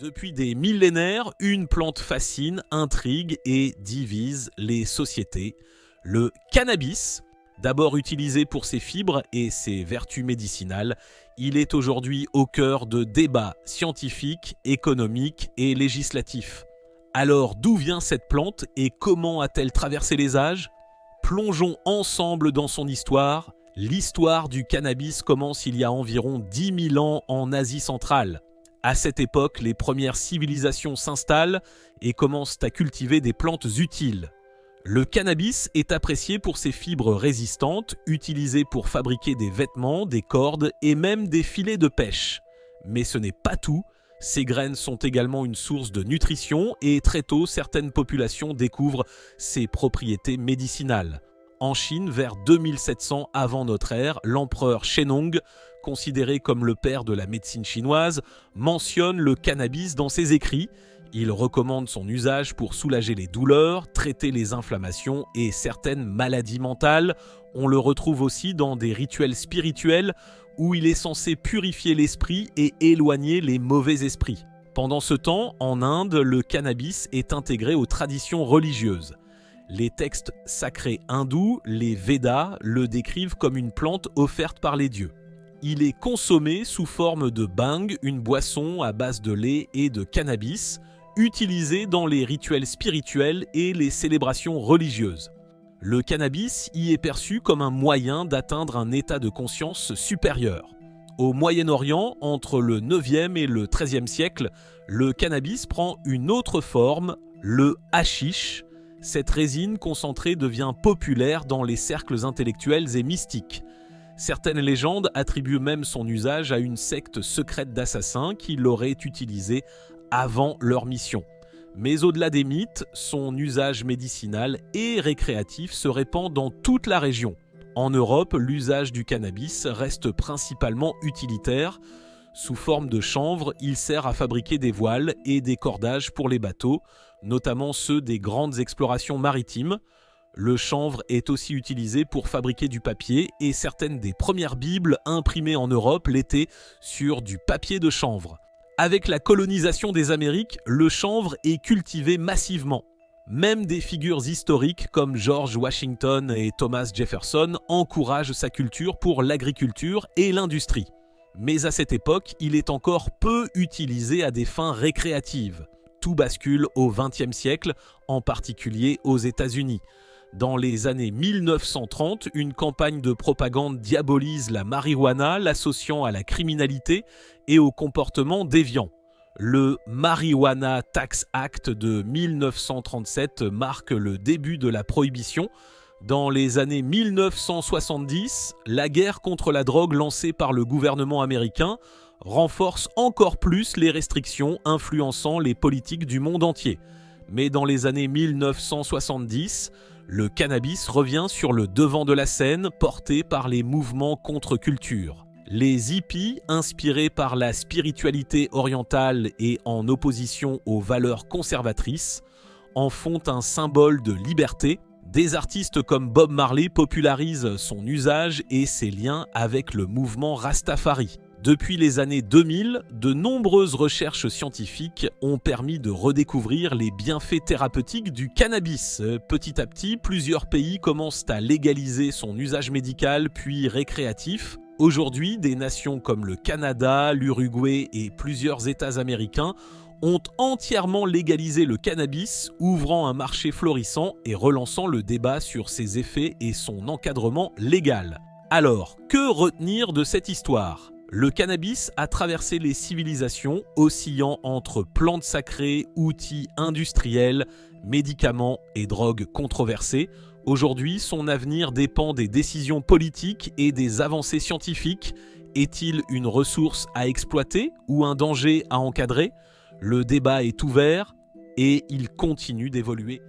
Depuis des millénaires, une plante fascine, intrigue et divise les sociétés. Le cannabis, d'abord utilisé pour ses fibres et ses vertus médicinales, il est aujourd'hui au cœur de débats scientifiques, économiques et législatifs. Alors d'où vient cette plante et comment a-t-elle traversé les âges ? Plongeons ensemble dans son histoire. L'histoire du cannabis commence il y a environ 10 000 ans en Asie centrale. À cette époque, les premières civilisations s'installent et commencent à cultiver des plantes utiles. Le cannabis est apprécié pour ses fibres résistantes, utilisées pour fabriquer des vêtements, des cordes et même des filets de pêche. Mais ce n'est pas tout. Ces graines sont également une source de nutrition et très tôt, certaines populations découvrent ses propriétés médicinales. En Chine, vers 2700 avant notre ère, l'empereur Shennong, considéré comme le père de la médecine chinoise, mentionne le cannabis dans ses écrits. Il recommande son usage pour soulager les douleurs, traiter les inflammations et certaines maladies mentales. On le retrouve aussi dans des rituels spirituels où il est censé purifier l'esprit et éloigner les mauvais esprits. Pendant ce temps, en Inde, le cannabis est intégré aux traditions religieuses. Les textes sacrés hindous, les Védas, le décrivent comme une plante offerte par les dieux. Il est consommé sous forme de bhang, une boisson à base de lait et de cannabis, utilisée dans les rituels spirituels et les célébrations religieuses. Le cannabis y est perçu comme un moyen d'atteindre un état de conscience supérieur. Au Moyen-Orient, entre le 9e et le 13e siècle, le cannabis prend une autre forme, le hashish. Cette résine concentrée devient populaire dans les cercles intellectuels et mystiques. Certaines légendes attribuent même son usage à une secte secrète d'assassins qui l'auraient utilisé avant leur mission. Mais au-delà des mythes, son usage médicinal et récréatif se répand dans toute la région. En Europe, l'usage du cannabis reste principalement utilitaire. Sous forme de chanvre, il sert à fabriquer des voiles et des cordages pour les bateaux, notamment ceux des grandes explorations maritimes. Le chanvre est aussi utilisé pour fabriquer du papier et certaines des premières Bibles imprimées en Europe l'étaient sur du papier de chanvre. Avec la colonisation des Amériques, le chanvre est cultivé massivement. Même des figures historiques comme George Washington et Thomas Jefferson encouragent sa culture pour l'agriculture et l'industrie. Mais à cette époque, il est encore peu utilisé à des fins récréatives. Tout bascule au XXe siècle, en particulier aux États-Unis. Dans les années 1930, une campagne de propagande diabolise la marijuana, l'associant à la criminalité et au comportement déviant. Le Marijuana Tax Act de 1937 marque le début de la prohibition. Dans les années 1970, la guerre contre la drogue lancée par le gouvernement américain renforce encore plus les restrictions influençant les politiques du monde entier. Mais dans les années 1970, le cannabis revient sur le devant de la scène, porté par les mouvements contre-culture. Les hippies, inspirés par la spiritualité orientale et en opposition aux valeurs conservatrices, en font un symbole de liberté. Des artistes comme Bob Marley popularisent son usage et ses liens avec le mouvement Rastafari. Depuis les années 2000, de nombreuses recherches scientifiques ont permis de redécouvrir les bienfaits thérapeutiques du cannabis. Petit à petit, plusieurs pays commencent à légaliser son usage médical puis récréatif. Aujourd'hui, des nations comme le Canada, l'Uruguay et plusieurs États américains ont entièrement légalisé le cannabis, ouvrant un marché florissant et relançant le débat sur ses effets et son encadrement légal. Alors, que retenir de cette histoire ? Le cannabis a traversé les civilisations, oscillant entre plantes sacrées, outils industriels, médicaments et drogues controversées. Aujourd'hui, son avenir dépend des décisions politiques et des avancées scientifiques. Est-il une ressource à exploiter ou un danger à encadrer ? Le débat est ouvert et il continue d'évoluer.